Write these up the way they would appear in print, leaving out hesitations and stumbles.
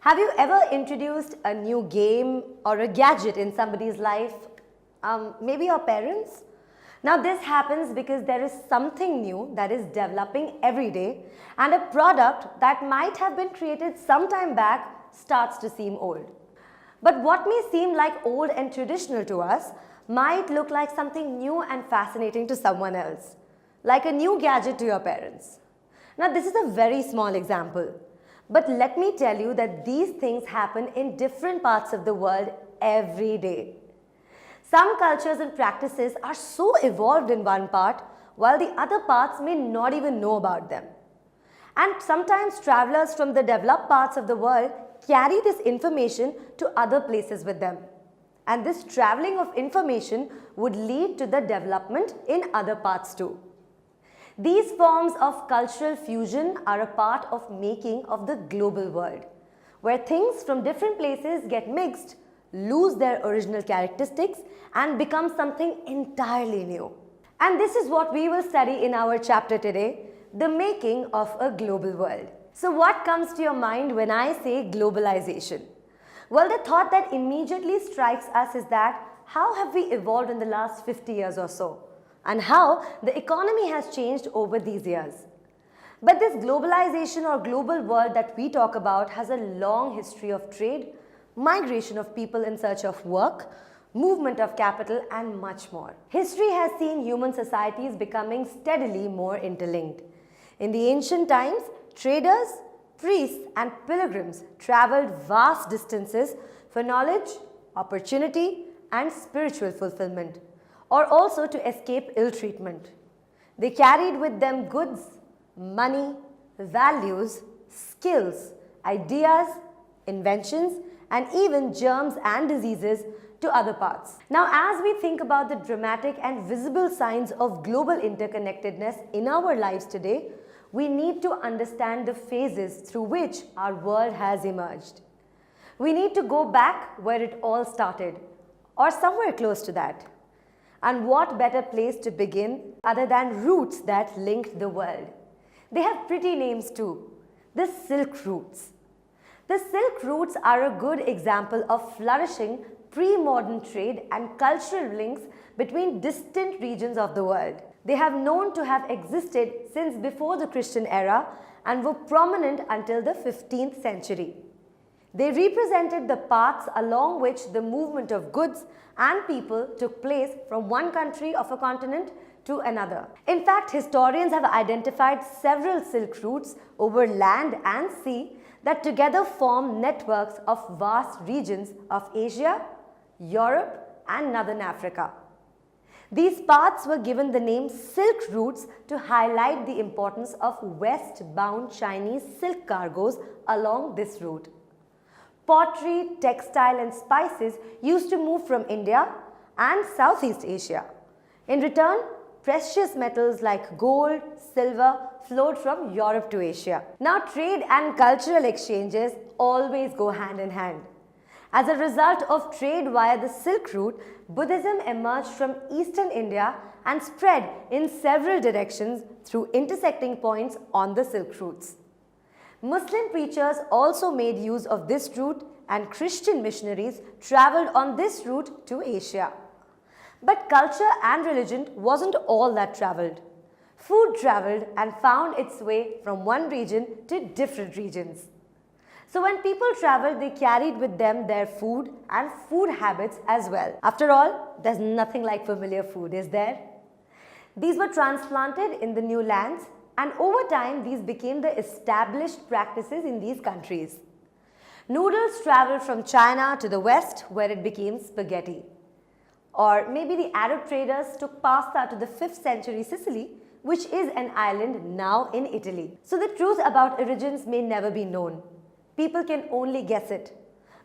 Have you ever introduced a new game or a gadget in somebody's life? Maybe your parents? Now this happens because there is something new that is developing every day, and a product that might have been created some time back starts to seem old. But what may seem like old and traditional to us might look like something new and fascinating to someone else, like a new gadget to your parents. Now this is a very small example, but let me tell you that these things happen in different parts of the world every day. Some cultures and practices are so evolved in one part, while the other parts may not even know about them. And sometimes travelers from the developed parts of the world carry this information to other places with them. And this traveling of information would lead to the development in other parts too. These forms of cultural fusion are a part of making of the global world, where things from different places get mixed, lose their original characteristics, and become something entirely new. And this is what we will study in our chapter today, the making of a global world. So what comes to your mind when I say globalization? Well, the thought that immediately strikes us is that how have we evolved in the last 50 years or so? And how the economy has changed over these years. But this globalization or global world that we talk about has a long history of trade, migration of people in search of work, movement of capital, and much more. History has seen human societies becoming steadily more interlinked. In the ancient times, traders, priests, and pilgrims traveled vast distances for knowledge, opportunity, and spiritual fulfillment, or also to escape ill treatment. They carried with them goods, money, values, skills, ideas, inventions, and even germs and diseases to other parts. Now, as we think about the dramatic and visible signs of global interconnectedness in our lives today, we need to understand the phases through which our world has emerged. We need to go back where it all started, or somewhere close to that. And what better place to begin other than roots that linked the world? They have pretty names too, the Silk Routes. The Silk Routes are a good example of flourishing pre-modern trade and cultural links between distant regions of the world. They have known to have existed since before the Christian era and were prominent until the 15th century. They represented the paths along which the movement of goods and people took place from one country of a continent to another. In fact, historians have identified several Silk Routes over land and sea that together form networks of vast regions of Asia, Europe, and Northern Africa. These paths were given the name Silk Routes to highlight the importance of westbound Chinese silk cargoes along this route. Pottery, textile, and spices used to move from India and Southeast Asia. In return, precious metals like gold, silver flowed from Europe to Asia. Now, trade and cultural exchanges always go hand in hand. As a result of trade via the Silk Route, Buddhism emerged from eastern India and spread in several directions through intersecting points on the Silk Routes. Muslim preachers also made use of this route, and Christian missionaries traveled on this route to Asia. But culture and religion wasn't all that traveled. Food traveled and found its way from one region to different regions. So when people traveled, they carried with them their food and food habits as well. After all, there's nothing like familiar food, is there? These were transplanted in the new lands, and over time these became the established practices in these countries. Noodles traveled from China to the west, where it became spaghetti. Or maybe the Arab traders took pasta to the 5th century Sicily, which is an island now in Italy. So the truth about origins may never be known. People can only guess it.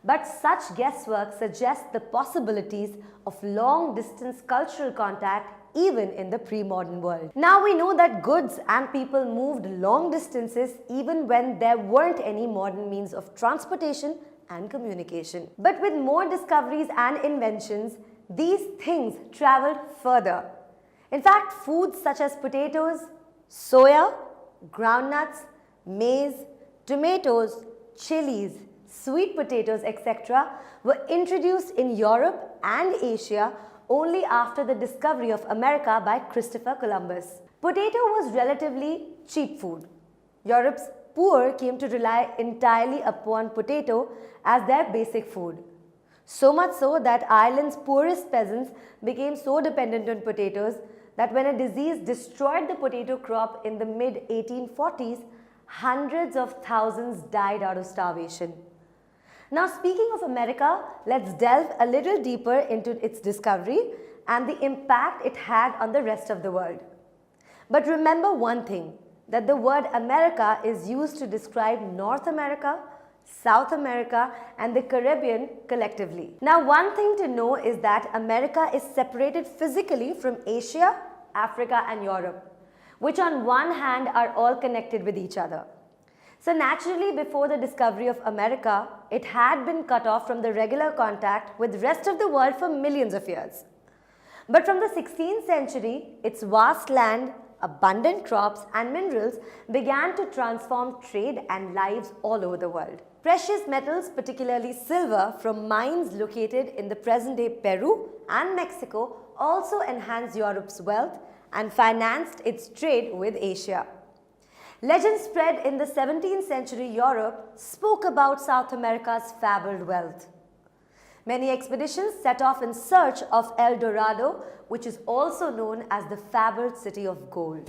But such guesswork suggests the possibilities of long-distance cultural contact even in the pre-modern world. Now we know that goods and people moved long distances even when there weren't any modern means of transportation and communication. But with more discoveries and inventions, these things traveled further. In fact, foods such as potatoes, soya, groundnuts, maize, tomatoes, chilies, sweet potatoes, etc. were introduced in Europe and Asia only after the discovery of America by Christopher Columbus. Potato was relatively cheap food. Europe's poor came to rely entirely upon potato as their basic food. So much so that Ireland's poorest peasants became so dependent on potatoes that when a disease destroyed the potato crop in the mid-1840s, hundreds of thousands died out of starvation. Now, speaking of America, let's delve a little deeper into its discovery and the impact it had on the rest of the world. But remember one thing, that the word America is used to describe North America, South America, and the Caribbean collectively. Now, one thing to know is that America is separated physically from Asia, Africa, and Europe, which on one hand are all connected with each other. So naturally, before the discovery of America, it had been cut off from the regular contact with the rest of the world for millions of years. But from the 16th century, its vast land, abundant crops and minerals began to transform trade and lives all over the world. Precious metals, particularly silver, from mines located in the present-day Peru and Mexico also enhanced Europe's wealth and financed its trade with Asia. Legends spread in the 17th century Europe spoke about South America's fabled wealth. Many expeditions set off in search of El Dorado, which is also known as the fabled city of gold.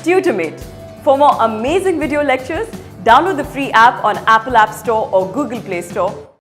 Tutormate. For more amazing video lectures, download the free app on Apple App Store or Google Play Store